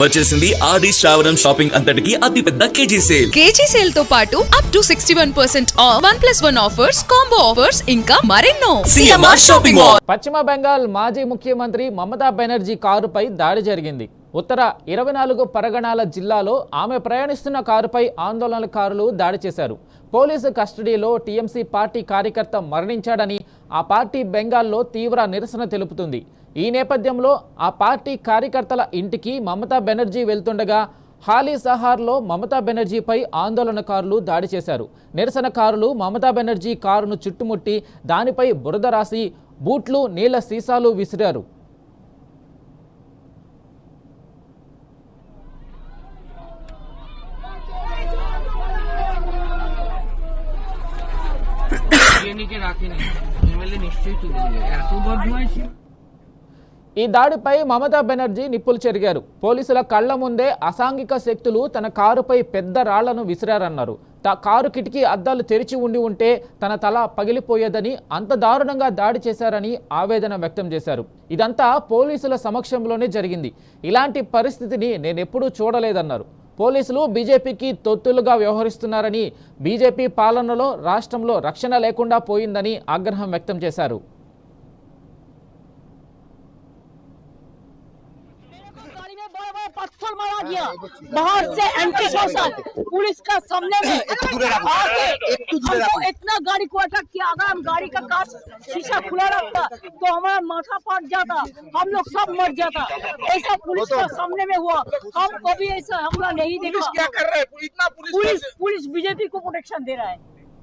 వచ్చేసింది ఆది శ్రావణం షాపింగ్ అంతటికి అతిపెద్ద కేజీ సేల్ తో పాటు up to 61% of 1+1 offers, combo offers ఇంకా మరెన్నో. CMR shopping mall. పశ్చిమ బెంగాల్ మాజీ ముఖ్యమంత్రి మమతా బెనర్జీ కారుపై దాడి జరిగింది. ఉత్తర 24 పరగణాల జిల్లాలో ఆమె ప్రయాణిస్తున్న కారుపై ఆందోళనకారులు దాడి చేశారు. పోలీసు కస్టడీలో టీఎంసీ పార్టీ కార్యకర్త మరణించాడని ఆ పార్టీ బెంగాల్లో తీవ్ర నిరసన తెలుపుతుంది. ఈ నేపథ్యంలో ఆ పార్టీ కార్యకర్తల ఇంటికి మమతా బెనర్జీ వెళ్తుండగా హాలీ సహార్లో మమతా బెనర్జీపై ఆందోళనకారులు దాడి చేశారు. నిరసనకారులు మమతా బెనర్జీ కారును చుట్టుముట్టి దానిపై బురద రాసి బూట్లు, నీళ్ల సీసాలు విసిరారు. ఈ దాడిపై మమతా బెనర్జీ నిప్పులు చెరిగారు. పోలీసుల కళ్ల ముందే అసాంఘిక శక్తులు తన కారుపై పెద్ద రాళ్లను విసిరారన్నారు. కారు కిటికీ అద్దాలు తెరిచి ఉంటే తన తల పగిలిపోయేదని, అంత దారుణంగా దాడి చేశారని ఆవేదన వ్యక్తం చేశారు. ఇదంతా పోలీసుల సమక్షంలోనే జరిగింది. ఇలాంటి పరిస్థితిని నేనెప్పుడూ చూడలేదన్నారు. పోలీసులు బీజేపీకి తొత్తులుగా వ్యవహరిస్తున్నారని, బీజేపీ పాలనలో రాష్ట్రంలో రక్షణ లేకుండా పోయిందని ఆగ్రహం వ్యక్తం చేశారు. पत्थर मारा गया बाहर से एंटी सोशल पुलिस का सामने में हमको इतना गाड़ी को अटैक किया। अगर हम गाड़ी का कांच शीशा खुला रखता तो हमारा माथा फाट जाता, हम लोग सब मर जाता। ऐसा पुलिस का सामने में हुआ, हम कभी ऐसा हमला नहीं देखा। क्या कर रहे हैं? इतना पुलिस बीजेपी को प्रोटेक्शन दे रहा है।